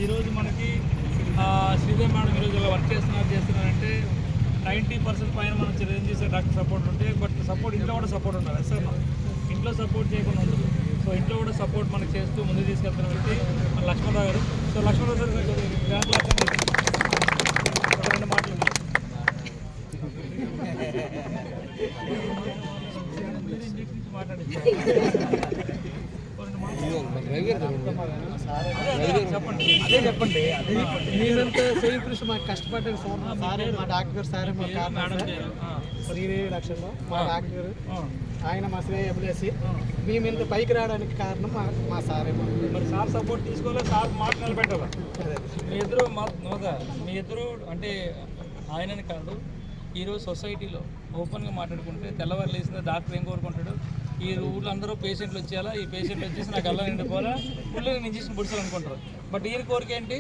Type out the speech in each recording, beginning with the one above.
ఈరోజు మనకి శ్రీదేవి మేడం ఈరోజు ఇలా వర్క్ చేస్తున్నారంటే 90% పైన మనం చిరంజీవి సార్ డాక్టర్ సపోర్ట్ ఉంటే, బట్ సపోర్ట్ ఇంట్లో కూడా సపోర్ట్ ఉండాలి సార్. ఇంట్లో సపోర్ట్ చేయకుండా ఉండదు. సో ఇంట్లో కూడా సపోర్ట్ మనకు చేస్తూ ముందుకు తీసుకెళ్తున్న వ్యక్తి మన లక్ష్మణరావు గారు. సో లక్ష్మణరావు సార్ రెండు మాటలు చెప్పండి. మీరంతా సేమ్ కృషి మాకు కష్టపడ్డారు సార్. సారే మా డాక్టర్ సారే మా కారణం శ్రీదేవి లక్ష్యంలో మా డాక్టర్ ఆయన మా శ్రీ ఎమ్మెల్యేసి మేము ఇంత పైకి రావడానికి కారణం మా సారే. మరి సార్ సపోర్ట్ తీసుకోవాలి, సార్ మాట నిలబెట్టాలి. మీ ఇద్దరు అంటే ఆయనని కాదు, ఈరోజు సొసైటీలో ఓపెన్గా మాట్లాడుకుంటే తెల్లవారు లేసిన డాక్టర్ ఏం కోరుకుంటాడు, ఈ ఊళ్ళో అందరూ పేషెంట్లు వచ్చేయాలా, ఈ పేషెంట్లు వచ్చేసి నాకు అల్లం నిండిపోవాలా, ఫుల్గా ఇంజక్షన్ పొడిచాలి అనుకుంటారు. బట్ ఈయన కోరిక ఏంటి,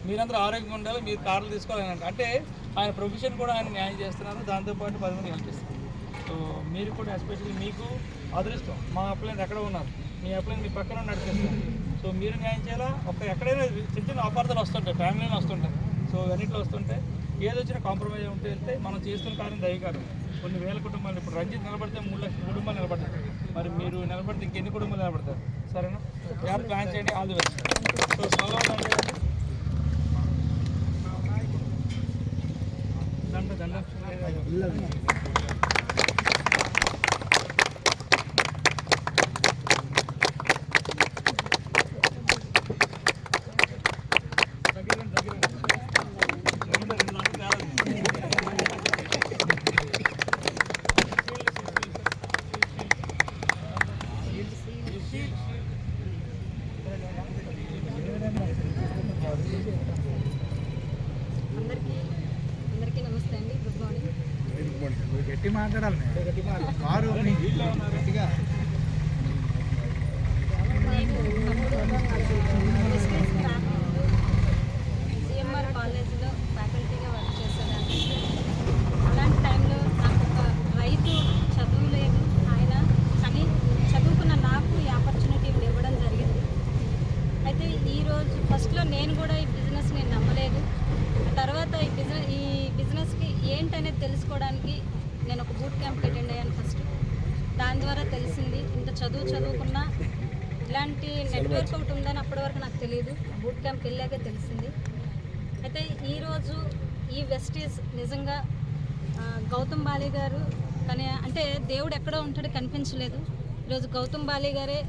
మీరందరూ ఆరోగ్యంగా ఉండాలి, మీరు కార్లు తీసుకోవాలని. అంటే ఆయన ప్రొఫెషన్ కూడా ఆయన న్యాయం చేస్తున్నారు, దాంతోపాటు 10 మంది హెల్ప్ చేస్తారు. సో మీరు కూడా ఎస్పెషల్లీ మీకు అదృష్టం, మా అప్లైన్ ఎక్కడ ఉన్నారు, మీ అప్లైన్ మీ పక్కన నడిచేస్తారు. సో మీరు న్యాయం చేయాలా. ఎక్కడైనా చిన్న చిన్న అపార్థాలు వస్తుంటాయి, ఫ్యామిలీలో వస్తుంటాయి. సో అన్నింటిలో వస్తుంటే ఏదొచ్చినా కాంప్రమైజ్ ఉంటే వెళ్తే మనం చేస్తున్న కార్యం దయకారం. కొన్ని వేల కుటుంబాలు, ఇప్పుడు రంజిత్ నిలబడితే 3 లక్షల కుటుంబాలు నిలబడతాయి. మరి మీరు నిలబడితే ఇంకెన్ని కుటుంబాలు నిలబడతారు? సరేనా? ఎవరు ప్లాన్ చేయండి. All the best. సో దండ అందరికీ నమస్తే అండి. Good morning. గట్టి మాట్లాడాలి. సిఎంఆర్ కాలేజీలో ఫ్యాకల్టీగా వర్క్ చేసేదాన్ని. అలాంటి టైంలో నాకు ఒక రైతు చదువు లేదు ఆయన, కానీ చదువుకున్న నాకు ఈ ఆపర్చునిటీ ఇవ్వడం జరిగింది. అయితే ఈరోజు ఫస్ట్లో నేను కూడా ఈ బిజినెస్ నేను నమ్మలేదు. తర్వాత ఈ బిజినెస్కి ఏంటనేది తెలుసుకోవడానికి నేను ఒక బూట్ క్యాంప్కి అటెండ్ అయ్యాను ఫస్ట్. దాని ద్వారా తెలిసింది ఇంత చదువుకున్నా ఇలాంటి నెట్వర్క్ ఒకటి ఉందని అప్పటి వరకు నాకు తెలియదు. బూట్ క్యాంప్కి వెళ్ళాకే తెలిసింది. అయితే ఈరోజు ఈ వెస్టీజ్ నిజంగా గౌతమ్ బాలి గారు, కానీ అంటే దేవుడు ఎక్కడో ఉంటాడు కనిపించలేదు. ఈరోజు గౌతమ్ బాలి గారే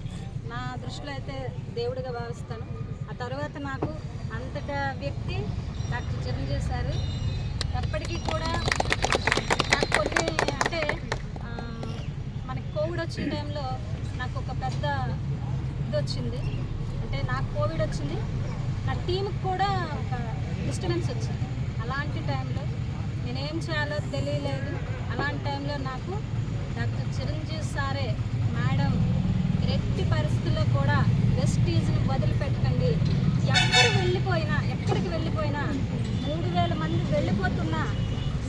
నా దృష్టిలో అయితే దేవుడిగా భావిస్తాను. ఆ తర్వాత నాకు అంతటా వ్యక్తి డాక్టర్ చిరంజీవి సార్. ఎప్పటికీ కూడా నాకు కొన్ని అంటే మనకి కోవిడ్ వచ్చిన టైంలో నాకు ఒక పెద్ద ఇది వచ్చింది. అంటే నాకు కోవిడ్ వచ్చింది, నా టీంకి కూడా ఒక డిస్టర్బెన్స్ వచ్చింది. అలాంటి టైంలో నేనేం చేయాలో తెలియలేదు. అలాంటి టైంలో నాకు డాక్టర్ చిరంజీవి సారే, మేడం ఎట్టి పరిస్థితుల్లో కూడా వెస్టీజ్ని వదిలిపెట్టకండి, ఎక్కడికి వెళ్ళిపోయినా 3000 మంది వెళ్ళిపోతున్నా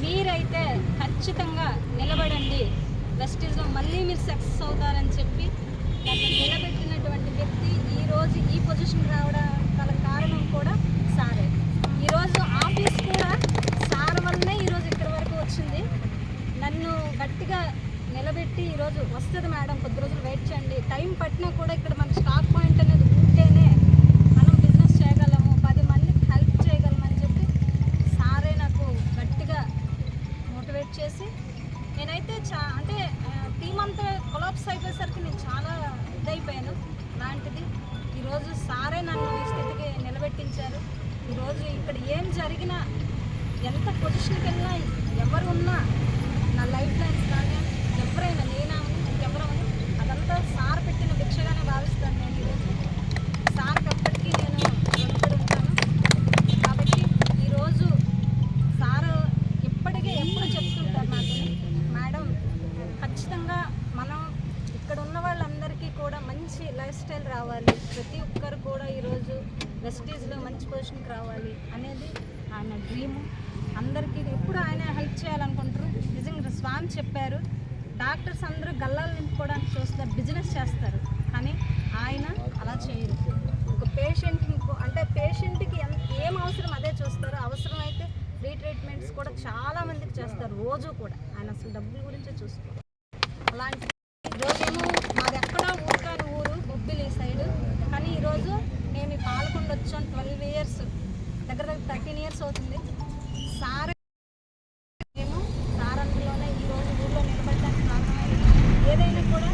మీరైతే ఖచ్చితంగా నిలబడండి, వెస్టీజ్లో మళ్ళీ మీరు సక్సెస్ అవుతారని చెప్పి నన్ను నిలబెట్టినటువంటి వ్యక్తి ఈరోజు ఈ పొజిషన్ రావడం గల కారణం కూడా సారే. ఈరోజు ఆఫీస్ కూడా సార్ వల్లనే ఈరోజు ఇక్కడి వరకు వచ్చింది. నన్ను గట్టిగా నిలబెట్టి ఈరోజు వస్తుంది మేడం, కొద్ది రోజులు వెయిట్ చేయండి, టైం పట్టినా కూడా ఇక్కడ మన స్టాక్ పాయింట్ అనేది ఉంటేనే మనం బిజినెస్ చేయగలము, 10 మందికి హెల్ప్ చేయగలమని చెప్పి సారే నాకు గట్టిగా మోటివేట్ చేసి నేనైతే అంటే టీం అంతా కొలాప్స్ అయిపోయేసరికి నేను చాలా ఇదైపోయాను. అలాంటిది ఈరోజు సారే నన్ను ఈ స్థితికి నిలబెట్టించారు. ఈరోజు ఇక్కడ ఏం జరిగినా, ఎంత పొజిషన్కి వెళ్ళినా, ఎవరు ఉన్నా, నా లైఫ్ లైన్స్ కానీ ఎవరైనా నేనా ఇంకెవరైనా అదంతా సార్ పెట్టిన భిక్షగానే భావిస్తాను నేను. ఈరోజు సార్కి అప్పటికీ నేను రుణపడి ఉంటాను. కాబట్టి ఈరోజు సారు ఇప్పటికే ఎప్పుడు చెప్తుంటారు నాకు, మేడం ఖచ్చితంగా మనం ఇక్కడ ఉన్న వాళ్ళందరికీ కూడా మంచి లైఫ్ స్టైల్ రావాలి, ప్రతి ఒక్కరు కూడా ఈరోజు వెస్టీజ్లో మంచి పొజిషన్కి రావాలి అనేది ఆయన డ్రీము. అందరికీ ఎప్పుడు ఆయన హెల్ప్ చేయాలనుకుంటారు. నిజంగా స్వామి చెప్పారు, డాక్టర్స్ అందరూ గల్లాలు నింపుకోవడానికి చూస్తారు, బిజినెస్ చేస్తారు, కానీ ఆయన అలా చేయరు. ఒక పేషెంట్కి అంటే పేషెంట్కి కూడా చాలా మందికి చేస్తారు రోజు కూడా. ఆయన అసలు డబ్బుల గురించే చూసుకోరు. అలాంటి ఈరోజేమో మాది ఎక్కడో ఊరు కాని ఊరు బొబ్బిలి సైడు, కానీ ఈరోజు మేము ఈ పాలకొండ వచ్చాం 12 ఇయర్స్, దగ్గర 13 ఇయర్స్ అవుతుంది. సార్ మేము సార్ అందులోనే ఈరోజు ఊళ్ళో నిలబడడానికి కారణమైంది. ఏదైనా కూడా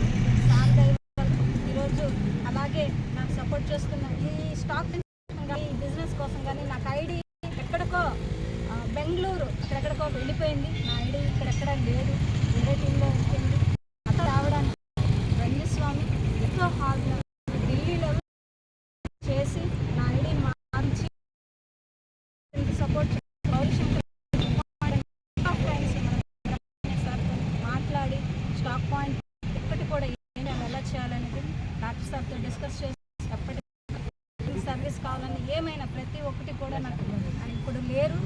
సార్ దైవం. ఈరోజు అలాగే నాకు సపోర్ట్ చేస్తున్న ఈ స్టాక్ కానీ ఈ బిజినెస్ కోసం కానీ నాకు ఐడి ఎక్కడికో బెంగళూరు ఎక్కడెక్కడికో వెళ్ళిపోయింది. నా ఐడి ఇక్కడెక్కడ లేదు, వేరే టీంలో వెళ్ళిపోయింది. అక్కడ రావడానికి రంగస్వామి ఎంతో హార్డ్ ఢిల్లీలో చేసి నా ఐడిని మార్చి సపోర్ట్ సార్తో మాట్లాడి స్టాక్ పాయింట్ ఎప్పటి కూడా ఏంటి ఎలా చేయాలనేది డాక్టర్ సార్తో డిస్కస్ చేసి ఎప్పటి సర్వీస్ కావాలని ఏమైనా ప్రతి ఒక్కటి కూడా నాకు ఇప్పుడు లేరు.